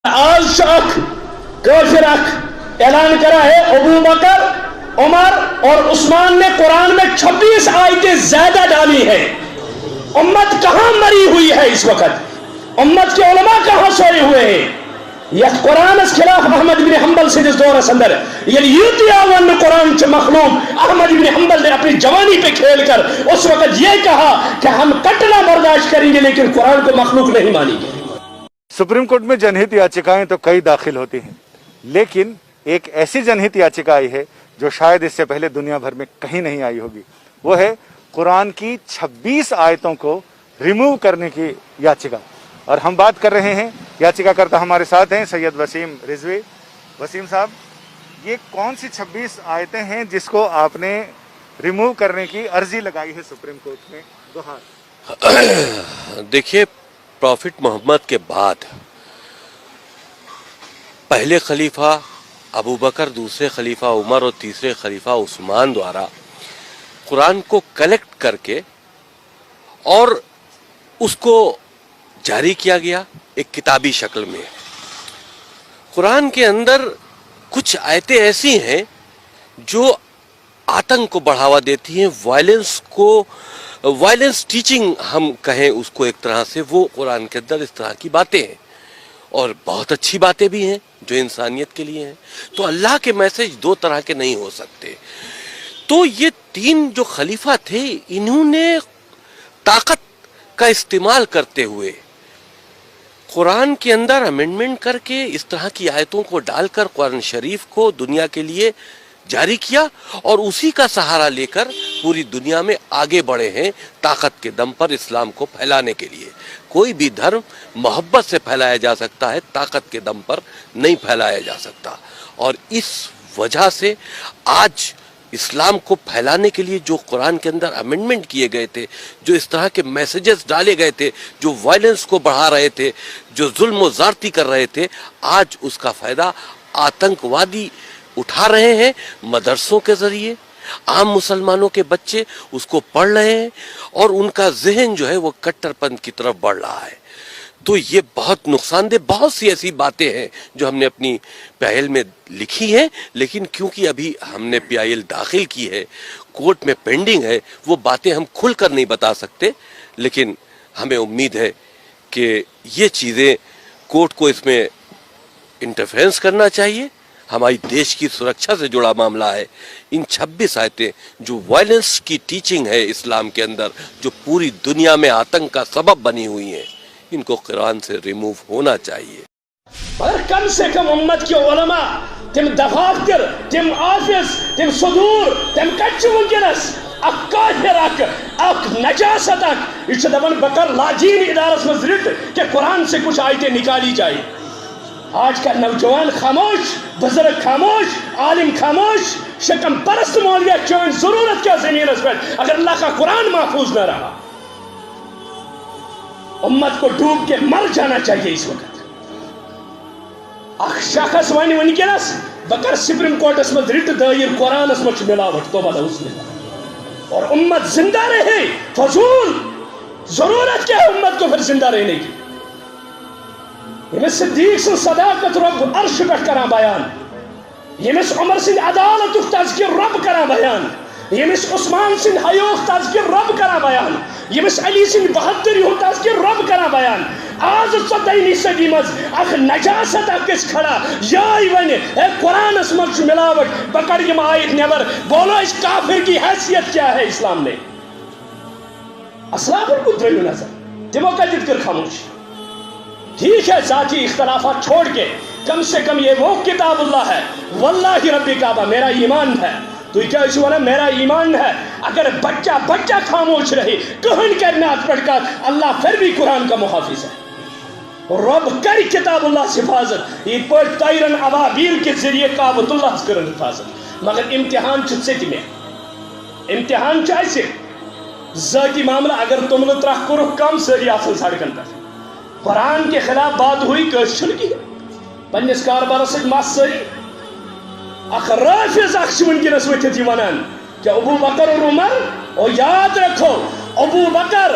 آج کافر اعلان کرا ہے ابو بکر عمر اور عثمان نے قرآن میں 26 آیتیں زیادہ ڈالی ہیں. امت کہاں مری ہوئی ہے اس وقت؟ امت کے علماء کہاں سوئے ہوئے ہیں؟ یہ قرآن اس خلاف احمد بن حنبل سے جس دور اندر یوتی آون قرآن چ مخلوق احمد بن حنبل نے اپنی جوانی پہ کھیل کر اس وقت یہ کہا کہ ہم کٹنا برداشت کریں گے لیکن قرآن کو مخلوق نہیں مانیں گے. سپریم کورٹ میں جنہت یاچکائیں تو کئی داخل ہوتی ہیں، لیکن ایک ایسی جنہت یاچکا آئی ہے جو شاید اس سے پہلے دنیا بھر میں کہیں نہیں آئی ہوگی. وہ ہے قرآن کی 26 آیتوں کو ریموو کرنے کی یاچکا. اور ہم بات کر رہے ہیں، یاچکا کرتا ہمارے ساتھ ہیں سید وسیم رضوی. وسیم صاحب، یہ کون سی 26 آیتیں ہیں جس کو آپ نے ریموو کرنے کی عرضی لگائی ہے سپریم کورٹ میں؟ دیکھیے، پروفٹ محمد کے بعد پہلے خلیفہ ابو بکر، دوسرے خلیفہ عمر اور تیسرے خلیفہ عثمان دوارا قرآن کو کلیکٹ کر کے اور اس کو جاری کیا گیا ایک کتابی شکل میں. قرآن کے اندر کچھ آیتیں ایسی ہیں جو آتنک کو بڑھاوا دیتی ہیں، وائلنس ٹیچنگ ہم کہیں اس کو ایک طرح سے، وہ قرآن کے اندر اس طرح کی باتیں ہیں اور بہت اچھی باتیں بھی ہیں جو انسانیت کے لیے ہیں. تو اللہ کے میسج دو طرح کے نہیں ہو سکتے. تو یہ تین جو خلیفہ تھے، انہوں نے طاقت کا استعمال کرتے ہوئے قرآن کے اندر امینڈمنٹ کر کے اس طرح کی آیتوں کو ڈال کر قرآن شریف کو دنیا کے لیے جاری کیا اور اسی کا سہارا لے کر پوری دنیا میں آگے بڑھے ہیں طاقت کے دم پر اسلام کو پھیلانے کے لیے. کوئی بھی دھرم محبت سے پھیلایا جا سکتا ہے، طاقت کے دم پر نہیں پھیلایا جا سکتا. اور اس وجہ سے آج اسلام کو پھیلانے کے لیے جو قرآن کے اندر امینڈمنٹ کیے گئے تھے، جو اس طرح کے میسیجز ڈالے گئے تھے، جو وائلنس کو بڑھا رہے تھے، جو ظلم و زیادتی کر رہے تھے، آج اس کا فائدہ آتنکوادی اٹھا رہے ہیں. مدرسوں کے ذریعے عام مسلمانوں کے بچے اس کو پڑھ رہے ہیں اور ان کا ذہن جو ہے وہ کٹر پنتھ کی طرف بڑھ رہا ہے. تو یہ بہت نقصان دہ، بہت سی ایسی باتیں ہیں جو ہم نے اپنی PIL میں لکھی ہیں، لیکن کیونکہ ابھی ہم نے PIL داخل کی ہے، کورٹ میں پینڈنگ ہے، وہ باتیں ہم کھل کر نہیں بتا سکتے. لیکن ہمیں امید ہے کہ یہ چیزیں کورٹ کو اس میں انٹرفیرنس کرنا چاہیے. ہماری دیش کی سرکشا سے جڑا معاملہ ہے. ان 26 آیتیں جو وائلنس کی ٹیچنگ ہے اسلام کے اندر، جو پوری دنیا میں آتنک کا سبب بنی ہوئی ہیں، ان کو قرآن سے ریموو ہونا چاہیے. مگر کم سے کم امت کے علماء، تم دفاتر، تم آفس، تم صدور، تم کچھ ونکس اک کافر اک نجاست یہ دپان بکر لاجین ادارس مز رٹ کہ قرآن سے کچھ آیتیں نکالی جائے. آج کا نوجوان خاموش، بزرگ خاموش، عالم خاموش، شکم پرست مولوی چون ضرورت کیا زمین اس پر اگر اللہ کا قرآن محفوظ نہ رہا. امت کو ڈوب کے مر جانا چاہیے اس وقت. اخ شخص ون ونکس بکر سپریم کورٹس مز رٹ دائر قرآنس مز ملاوٹ تو بدا اس میں اور امت زندہ رہے. فضول ضرورت کیا ہے امت کو پھر زندہ رہنے کی؟ یمس صدیق سن صداقت رب عرش پہ کران بیان، یمس عمر سن عدالت تذکر رب کران بیان، یمس عثمان سن حیوخ تذکر رب کران بیان، یمس علی سن بہادری تذکر رب کران بیان. آز 14ویں صدی مز اخ نجاست اکس کھڑا یائی ون اے قرآنس مز ملاوٹ بکر یم آیت نیبر. بولو اس کافر کی حیثیت کیا ہے اسلام میں؟ اسلافن کو درمیو نظر تمو کا دت کر خاموش. ٹھیک ہے، ذاتی اختلافات چھوڑ کے کم سے کم یہ وہ کتاب اللہ ہے. واللہ رب کعبہ میرا ایمان ہے. تو کیا اس والا میرا ایمان ہے. اگر بچہ خاموش رہے کہن کرنا پڑھ کر اللہ پھر بھی قرآن کا محافظ ہے. رب کر کتاب اللہ سے حفاظت یہ پر طیرن ابابیل کے ذریعے کعبۃ اللہ سے کرن حفاظت. مگر امتحان چھت میں امتحان چاہیے ذاتی معاملہ. اگر تم نے ترہ کرو کم سری آسن سڑکن پر قرآن کے خلاف بات ہوئی کشن کی پنس کاربار سے مس سری اخ رافض اخ ونکس ورتھ ونان کہ ابو بکر اور عمر اور یاد رکھو ابو بکر